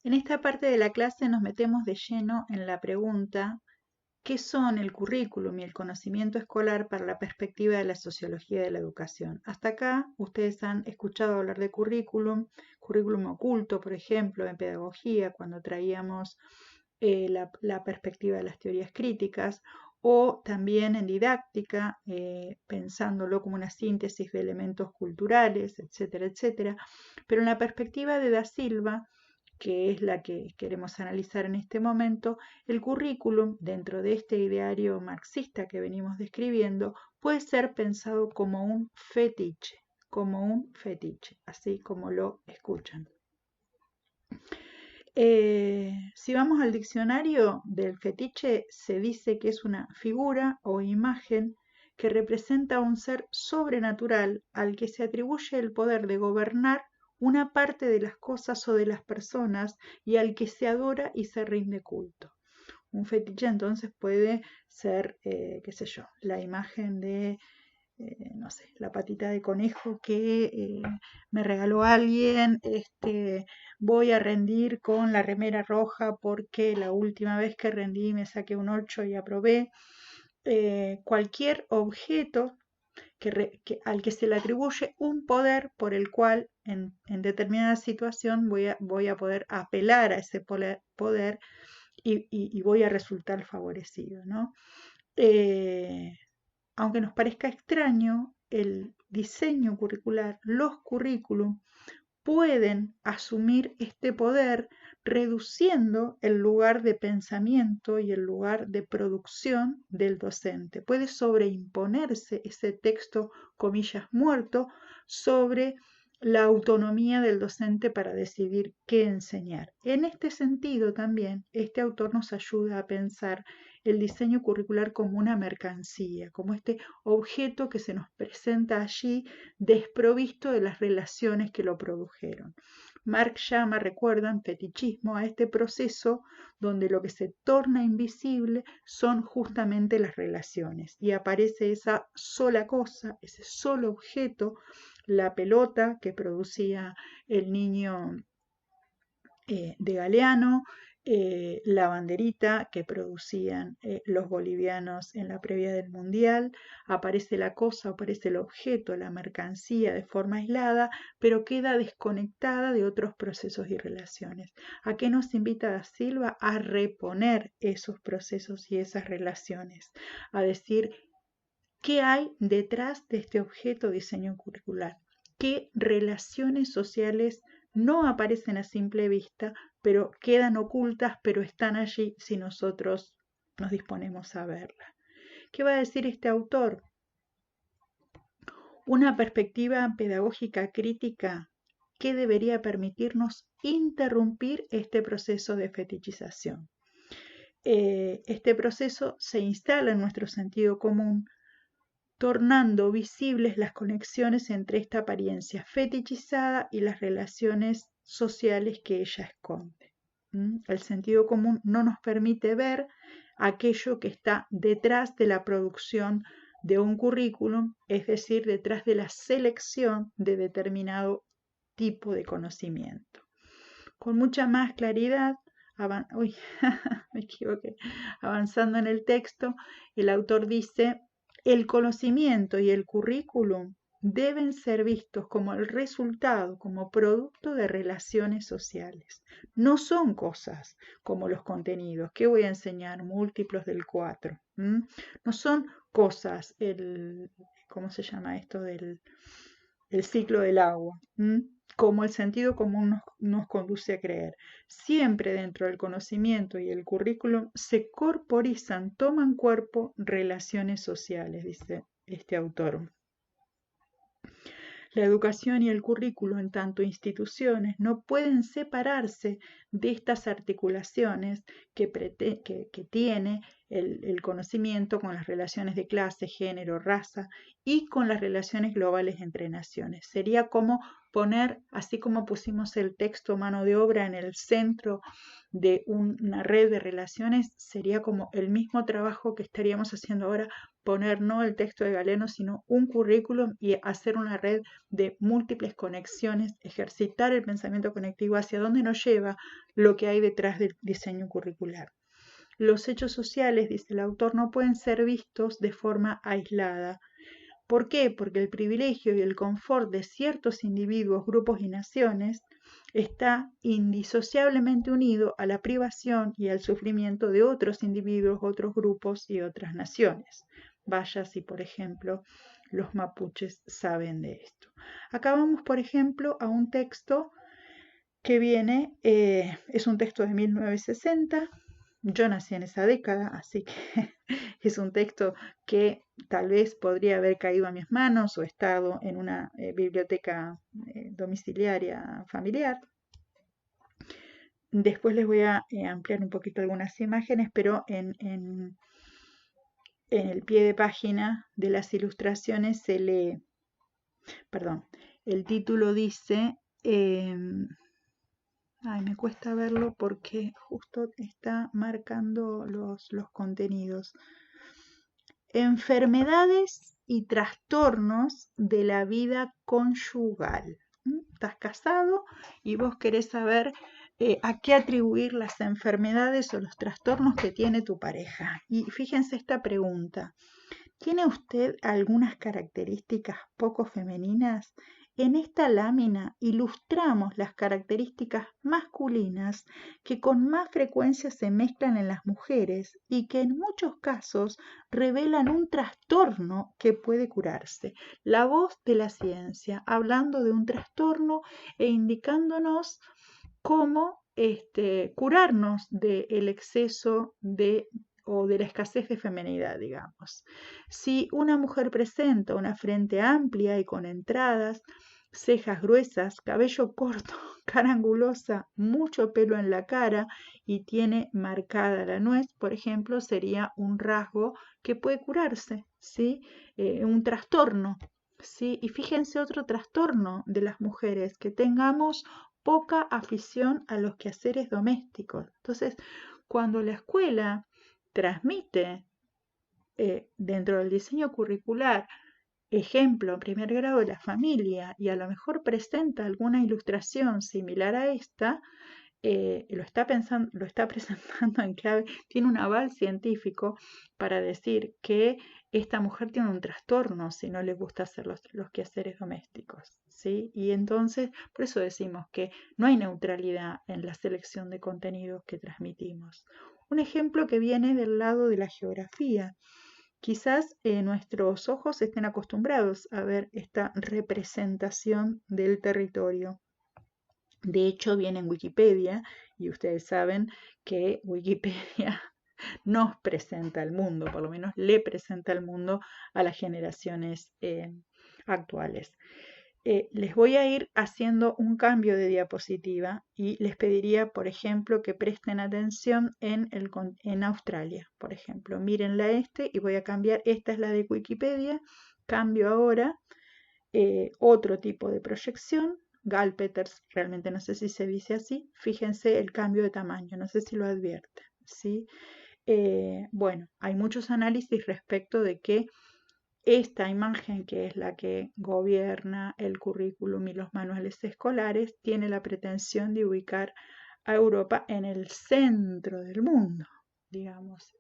En esta parte de la clase nos metemos de lleno en la pregunta: ¿qué son el currículum y el conocimiento escolar para la perspectiva de la sociología de la educación? Hasta acá ustedes han escuchado hablar de currículum oculto, por ejemplo, en pedagogía, cuando traíamos la perspectiva de las teorías críticas, o también en didáctica, pensándolo como una síntesis de elementos culturales, etcétera, etcétera. Pero en la perspectiva de Da Silva, que es la que queremos analizar en este momento, el currículum, dentro de este ideario marxista que venimos describiendo, puede ser pensado como un fetiche, así como lo escuchan. Si vamos al diccionario del fetiche, se dice que es una figura o imagen que representa a un ser sobrenatural al que se atribuye el poder de gobernar una parte de las cosas o de las personas y al que se adora y se rinde culto. Un fetiche entonces puede ser, qué sé yo, la imagen de, no sé, la patita de conejo que me regaló alguien, voy a rendir con la remera roja porque la última vez que rendí me saqué un 8 y aprobé. Cualquier objeto al que se le atribuye un poder por el cual en determinada situación voy a poder apelar a ese poder y voy a resultar favorecido, ¿no? Eh, Aunque nos parezca extraño, el diseño curricular, los currículum, pueden asumir este poder reduciendo el lugar de pensamiento y el lugar de producción del docente. Puede sobreimponerse ese texto, comillas, muerto, sobre la autonomía del docente para decidir qué enseñar. En este sentido también, este autor nos ayuda a pensar el diseño curricular como una mercancía, como este objeto que se nos presenta allí desprovisto de las relaciones que lo produjeron. Marx llama, recuerdan, fetichismo a este proceso donde lo que se torna invisible son justamente las relaciones y aparece esa sola cosa, ese solo objeto, la pelota que producía el niño de Galeano, la banderita que producían los bolivianos en la previa del Mundial, aparece la cosa, aparece el objeto, la mercancía de forma aislada, pero queda desconectada de otros procesos y relaciones. ¿A qué nos invita Da Silva? A reponer esos procesos y esas relaciones, a decir qué hay detrás de este objeto diseño curricular, qué relaciones sociales no aparecen a simple vista, pero quedan ocultas, pero están allí si nosotros nos disponemos a verlas. ¿Qué va a decir este autor? Una perspectiva pedagógica crítica que debería permitirnos interrumpir este proceso de fetichización. Este proceso se instala en nuestro sentido común, tornando visibles las conexiones entre esta apariencia fetichizada y las relaciones sociales que ella esconde. El sentido común no nos permite ver aquello que está detrás de la producción de un currículum, es decir, detrás de la selección de determinado tipo de conocimiento. Con mucha más claridad, uy, me equivoqué, avanzando en el texto, el autor dice: el conocimiento y el currículum deben ser vistos como el resultado, como producto de relaciones sociales. No son cosas como los contenidos. ¿Qué voy a enseñar? Múltiplos del 4. No son cosas, ¿cómo se llama esto? El ciclo del agua. Como el sentido común nos conduce a creer. Siempre dentro del conocimiento y el currículum se corporizan, toman cuerpo relaciones sociales, dice este autor. La educación y el currículo, en tanto instituciones, no pueden separarse de estas articulaciones que tiene el conocimiento con las relaciones de clase, género, raza y con las relaciones globales entre naciones. Sería como poner, así como pusimos el texto mano de obra en el centro de una red de relaciones, sería como el mismo trabajo que estaríamos haciendo ahora poner no el texto de Galeno, sino un currículum y hacer una red de múltiples conexiones, ejercitar el pensamiento conectivo hacia dónde nos lleva lo que hay detrás del diseño curricular. Los hechos sociales, dice el autor, no pueden ser vistos de forma aislada. ¿Por qué? Porque el privilegio y el confort de ciertos individuos, grupos y naciones está indisociablemente unido a la privación y al sufrimiento de otros individuos, otros grupos y otras naciones. Vaya si, por ejemplo, los mapuches saben de esto. Acá vamos, por ejemplo, a un texto que viene, es un texto de 1960. Yo nací en esa década, así que es un texto que tal vez podría haber caído a mis manos o estado en una biblioteca domiciliaria familiar. Después les voy a ampliar un poquito algunas imágenes, pero en el pie de página de las ilustraciones se lee, perdón, el título dice, me cuesta verlo porque justo está marcando los contenidos. Enfermedades y trastornos de la vida conyugal. Estás casado y vos querés saber a qué atribuir las enfermedades o los trastornos que tiene tu pareja. Y fíjense esta pregunta. ¿Tiene usted algunas características poco femeninas? En esta lámina ilustramos las características masculinas que con más frecuencia se mezclan en las mujeres y que en muchos casos revelan un trastorno que puede curarse. La voz de la ciencia, hablando de un trastorno e indicándonos cómo curarnos del exceso o de la escasez de feminidad, digamos. Si una mujer presenta una frente amplia y con entradas, cejas gruesas, cabello corto, cara angulosa, mucho pelo en la cara y tiene marcada la nuez, por ejemplo, sería un rasgo que puede curarse, ¿sí? Un trastorno, ¿sí? Y fíjense otro trastorno de las mujeres, que tengamos poca afición a los quehaceres domésticos. Entonces, cuando la escuela transmite dentro del diseño curricular ejemplo en primer grado de la familia y a lo mejor presenta alguna ilustración similar a esta, lo está presentando en clave, tiene un aval científico para decir que esta mujer tiene un trastorno si no le gusta hacer los quehaceres domésticos, ¿sí? Y entonces, por eso decimos que no hay neutralidad en la selección de contenidos que transmitimos. Un ejemplo que viene del lado de la geografía. Quizás nuestros ojos estén acostumbrados a ver esta representación del territorio. De hecho, viene en Wikipedia y ustedes saben que Wikipedia nos presenta al mundo, por lo menos le presenta al mundo a las generaciones actuales. Les voy a ir haciendo un cambio de diapositiva y les pediría, por ejemplo, que presten atención en Australia, por ejemplo. Mírenla y voy a cambiar, esta es la de Wikipedia, cambio ahora otro tipo de proyección, Gall-Peters, realmente no sé si se dice así, fíjense el cambio de tamaño, no sé si lo advierten, ¿sí? Bueno, hay muchos análisis respecto de que esta imagen, que es la que gobierna el currículum y los manuales escolares, tiene la pretensión de ubicar a Europa en el centro del mundo, digamos,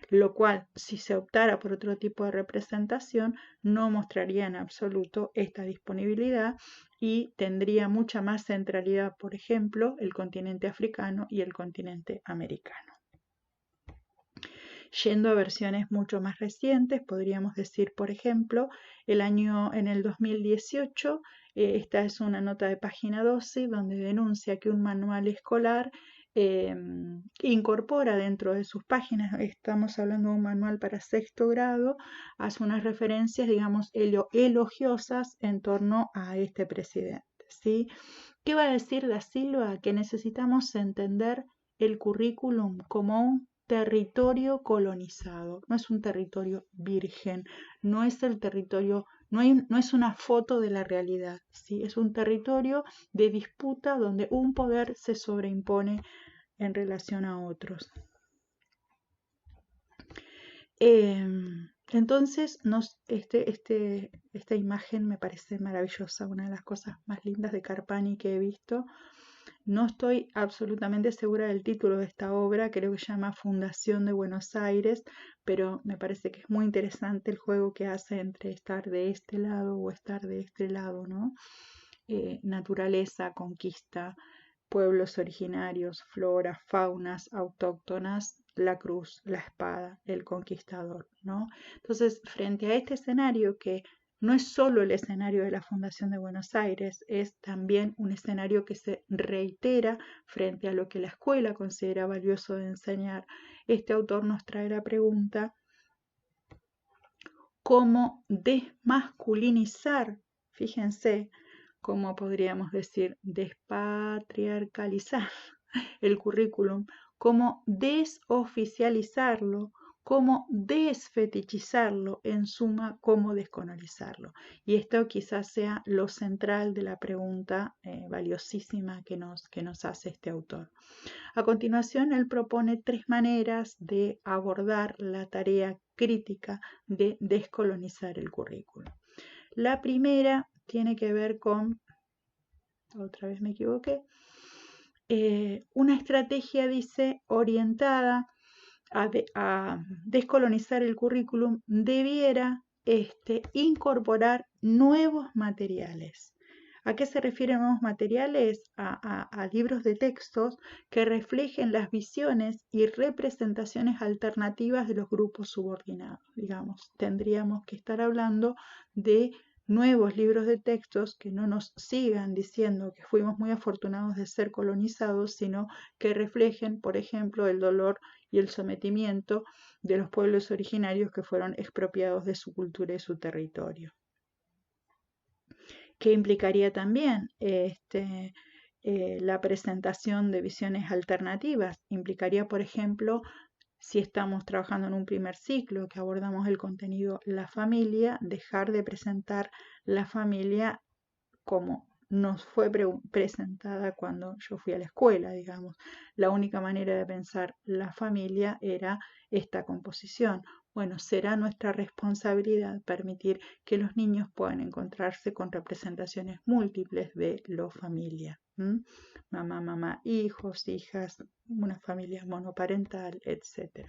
lo cual, si se optara por otro tipo de representación, no mostraría en absoluto esta disponibilidad y tendría mucha más centralidad, por ejemplo, el continente africano y el continente americano. Yendo a versiones mucho más recientes, podríamos decir, por ejemplo, en el 2018, esta es una nota de página 12 donde denuncia que un manual escolar incorpora dentro de sus páginas, estamos hablando de un manual para sexto grado, hace unas referencias, digamos, elogiosas en torno a este presidente, ¿sí? ¿Qué va a decir Da Silva? Que necesitamos entender el currículum como un territorio colonizado, no es un territorio virgen, no es el territorio, no es una foto de la realidad, ¿sí? Es un territorio de disputa donde un poder se sobreimpone en relación a otros. Entonces, esta imagen me parece maravillosa, una de las cosas más lindas de Carpani que he visto. No estoy absolutamente segura del título de esta obra, creo que se llama Fundación de Buenos Aires, pero me parece que es muy interesante el juego que hace entre estar de este lado o estar de este lado, ¿no? Naturaleza, conquista, pueblos originarios, flora, faunas autóctonas, la cruz, la espada, el conquistador, ¿no? Entonces, frente a este escenario que no es solo el escenario de la Fundación de Buenos Aires, es también un escenario que se reitera frente a lo que la escuela considera valioso de enseñar. Este autor nos trae la pregunta: ¿cómo desmasculinizar? Fíjense, cómo podríamos decir despatriarcalizar el currículum, cómo desoficializarlo, cómo desfetichizarlo, en suma, cómo descolonizarlo. Y esto quizás sea lo central de la pregunta valiosísima que nos hace este autor. A continuación, él propone 3 maneras de abordar la tarea crítica de descolonizar el currículo. La primera tiene que ver con, otra vez me equivoqué, una estrategia, dice, orientada a descolonizar el currículum, debiera incorporar nuevos materiales. ¿A qué se refieren nuevos materiales? A libros de textos que reflejen las visiones y representaciones alternativas de los grupos subordinados. Digamos, tendríamos que estar hablando de nuevos libros de textos que no nos sigan diciendo que fuimos muy afortunados de ser colonizados, sino que reflejen, por ejemplo, el dolor y el sometimiento de los pueblos originarios que fueron expropiados de su cultura y su territorio. ¿Qué implicaría también la presentación de visiones alternativas? Implicaría, por ejemplo, si estamos trabajando en un primer ciclo que abordamos el contenido la familia, dejar de presentar la familia como nos fue presentada cuando yo fui a la escuela, digamos. La única manera de pensar la familia era esta composición. Bueno, será nuestra responsabilidad permitir que los niños puedan encontrarse con representaciones múltiples de lo familia. Mamá, mamá, hijos, hijas, una familia monoparental, etc.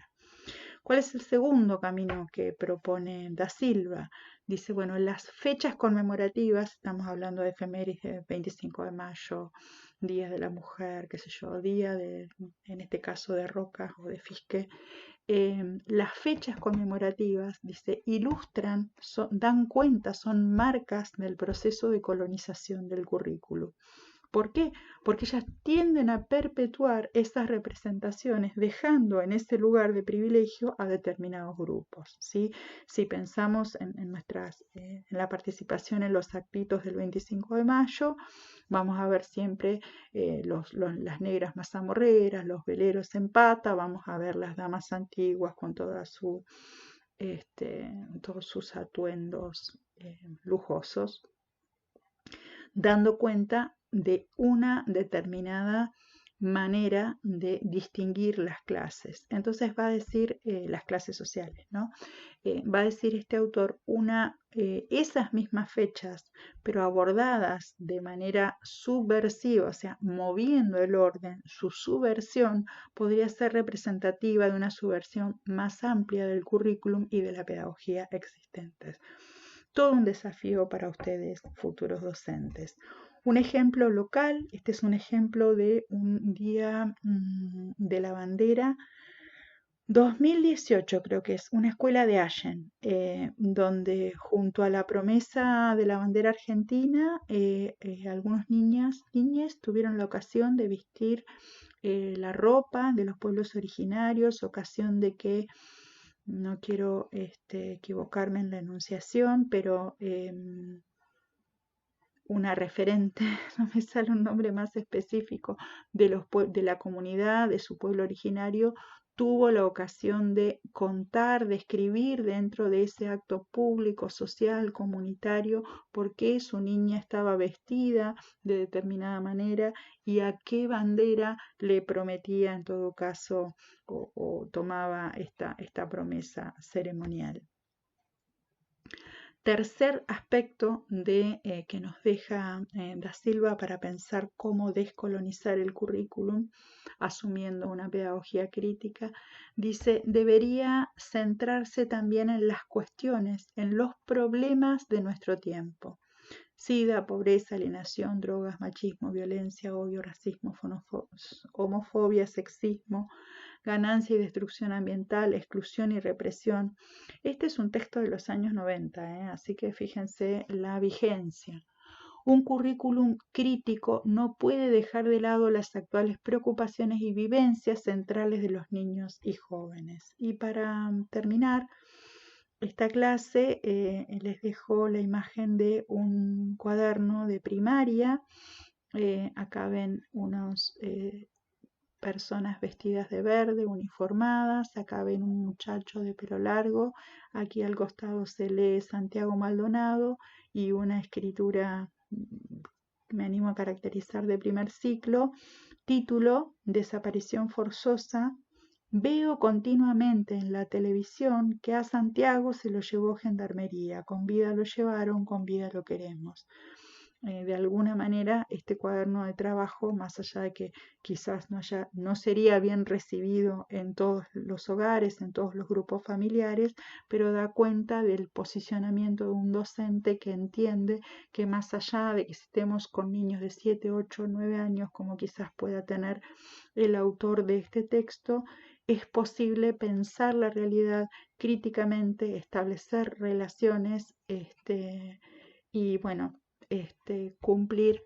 ¿Cuál es el segundo camino que propone Da Silva? Dice, bueno, las fechas conmemorativas, estamos hablando de efemérides, 25 de mayo, Día de la Mujer, qué sé yo, día de, en este caso de Roca o de Fisque, las fechas conmemorativas, dice, ilustran, dan cuenta, son marcas del proceso de colonización del currículo. ¿Por qué? Porque ellas tienden a perpetuar esas representaciones, dejando en ese lugar de privilegio a determinados grupos, ¿sí? Si pensamos en la participación en los actitos del 25 de mayo, vamos a ver siempre las negras mazamorreras, los veleros en pata, vamos a ver las damas antiguas con todos sus atuendos lujosos, dando cuenta de una determinada manera de distinguir las clases. Entonces va a decir las clases sociales, ¿no? Va a decir este autor esas mismas fechas, pero abordadas de manera subversiva, o sea, moviendo el orden, su subversión podría ser representativa de una subversión más amplia del currículum y de la pedagogía existentes. Todo un desafío para ustedes, futuros docentes. Un ejemplo local, este es un ejemplo de un día de la bandera 2018, creo que es una escuela de Allen, donde junto a la promesa de la bandera argentina, algunos niñas tuvieron la ocasión de vestir la ropa de los pueblos originarios, ocasión de que, no quiero equivocarme en la enunciación, pero una referente, no me sale un nombre más específico, de la comunidad, de su pueblo originario, tuvo la ocasión de contar, de escribir dentro de ese acto público, social, comunitario, por qué su niña estaba vestida de determinada manera y a qué bandera le prometía en todo caso o tomaba esta promesa ceremonial. Tercer aspecto que nos deja Da Silva para pensar cómo descolonizar el currículum, asumiendo una pedagogía crítica, dice, debería centrarse también en las cuestiones, en los problemas de nuestro tiempo. SIDA, pobreza, alienación, drogas, machismo, violencia, odio, racismo, homofobia, sexismo, ganancia y destrucción ambiental, exclusión y represión. Este es un texto de los años 90, así que fíjense la vigencia. Un currículum crítico no puede dejar de lado las actuales preocupaciones y vivencias centrales de los niños y jóvenes. Y para terminar esta clase, les dejo la imagen de un cuaderno de primaria. Acá ven unos personas vestidas de verde, uniformadas. Acá ven un muchacho de pelo largo. Aquí al costado se lee Santiago Maldonado y una escritura, me animo a caracterizar, de primer ciclo. Título: Desaparición forzosa. Veo continuamente en la televisión que a Santiago se lo llevó Gendarmería. Con vida lo llevaron, con vida lo queremos. De alguna manera, este cuaderno de trabajo, más allá de que quizás no sería bien recibido en todos los hogares, en todos los grupos familiares, pero da cuenta del posicionamiento de un docente que entiende que más allá de que estemos con niños de 7, 8, 9 años, como quizás pueda tener el autor de este texto, es posible pensar la realidad críticamente, establecer relaciones, y bueno, cumplir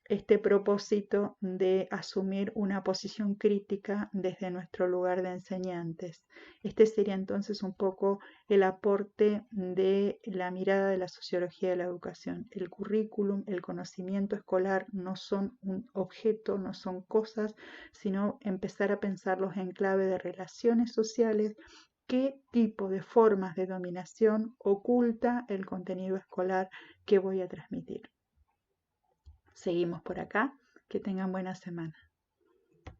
este propósito de asumir una posición crítica desde nuestro lugar de enseñantes. Este sería entonces un poco el aporte de la mirada de la sociología de la educación. El currículum, el conocimiento escolar no son un objeto, no son cosas, sino empezar a pensarlos en clave de relaciones sociales. ¿Qué tipo de formas de dominación oculta el contenido escolar que voy a transmitir? Seguimos por acá. Que tengan buena semana.